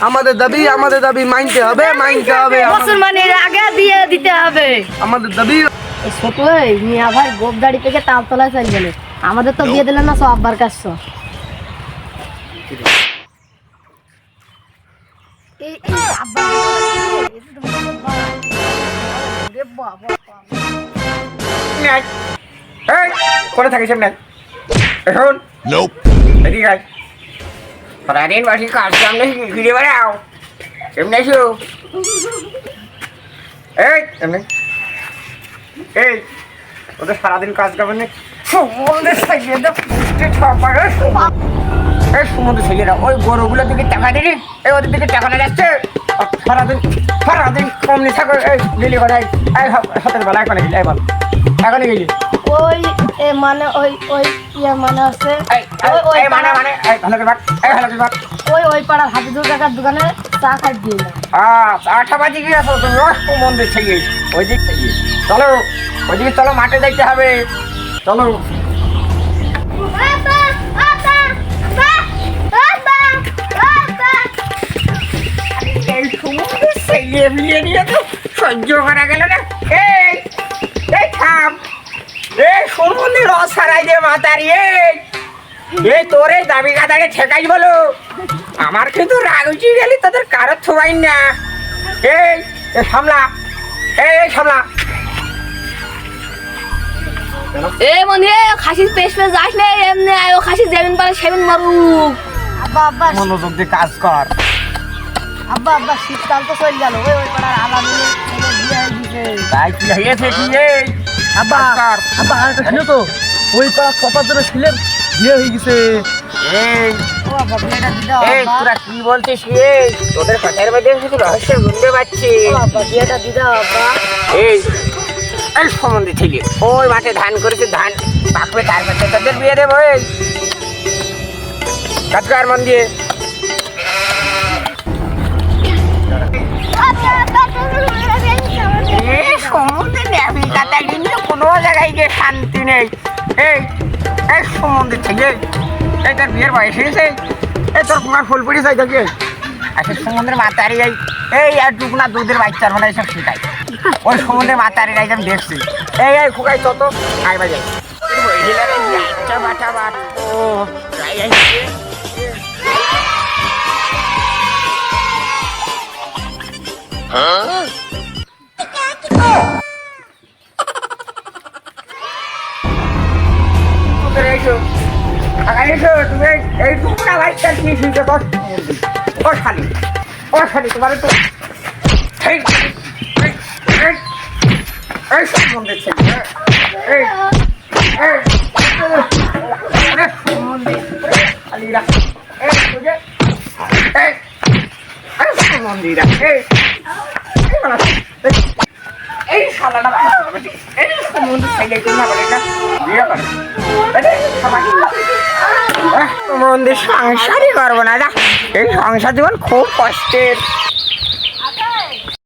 আমাদের দাবি মানতে হবে মুসলমানের আগে দিয়ে দিতে হবে আমাদের দাবি। ছোট মিয়া ভাই গোপদাড়ি থেকে তালতলায় চলে গেলে আমাদের তো দিয়ে দিলেন না সব আব্বার কাছে করে থাকিস এমনি এখন এদিকে আয় সারাদিন বাসি কাজ সামনে ঘিরে বেড়াও এমনি এসো এই এমনি এই ওদের সারাদিন কাজ করবেন না সমুদ্রে ছেড়ে দাও এই সমুদ্রে ছেড়ে দাও ওই গরুগুলোর দিকে টাকা দিলি এই ওদের দিকে টাকা না যাচ্ছে সারাদিন কমনি থাকো এই গেলি কোথায় এই হাতের বেলা এখানে গেলি বল এখানে গেলি ওই মানে ওই মানে আছে ওই পাড়ার হাফিজুর কাকার দোকানে চা খাই দিয়ে চা বাজি গিয়ে আসো তুমি মন্দির থেকে ওইদিক থেকে চলো ওইদিকে চলো মাঠে দেখতে হবে চলো এই সমুদ্রে ছেলে মিলিয়ে নিয়ে তো সহ্য করা গেল না এই থাম এই সমুদ্রে রস ছাড়াই দে মাতারি এই তোর এই দাবি কাতাকে ঠেকাই বলো আমার কিন্তু রাগ উঠিয়ে গেলি তাদের কারো থোবাই না এই সামলা সামলা মনে খাসির পেশ যাস না এমনি আয় ও খাসি যেমন পারে সেমন মারুক আব্বা মনোযোগ দিয়ে কাজ কর আব্বা শীতকাল তো চলে গেল ওই পাড়ার আলাদা তাই কি হয়েছে কি আব্বা আর তো শুনো তো ওই পাড়া কপার জন্য ছিলেন বিয়ে হয়ে গেছে তোরা কি বলছিস তোদের কথার মধ্যে কিছু রহস্য বুঝতে পারছি বিয়েটা দিদা আব্বা এই সম্বন্ধে থেকে ওই মাঠে ধান করেছে ধান পাকবে তার মধ্যে তোদের বিয়ে দেবো কাজ কর মন দিয়ে সমুদ্রে নেবি কাতায় কিন্তু কোনো জায়গায় গিয়ে শান্তি নেই এই সমুদ্রে থেকে এই তোর বিয়ের বয়স হয়েছে এই তোর তোমার ফুল পুড়ি চাই থাকে আচ্ছা সমুদ্রের মাতারি এই আর টুকনা দুধের বাচ্চার মানে এইসব শিখাই ওই সমুদ্রের মাতারি গাইতে আমি দেখছি এই খুকাই তত আই বাজে বাটা বাট ও তুমি এই টুকরা বাচ্চা কি শুনতে ও শালি তোমার তো এই সম্বন্ধে এই শালাটা এই সম্বন্ধে ছেলে না বলে না বিয়ে করে মন্দির সংসারই করবো না এই সংসার জীবন খুব কষ্টের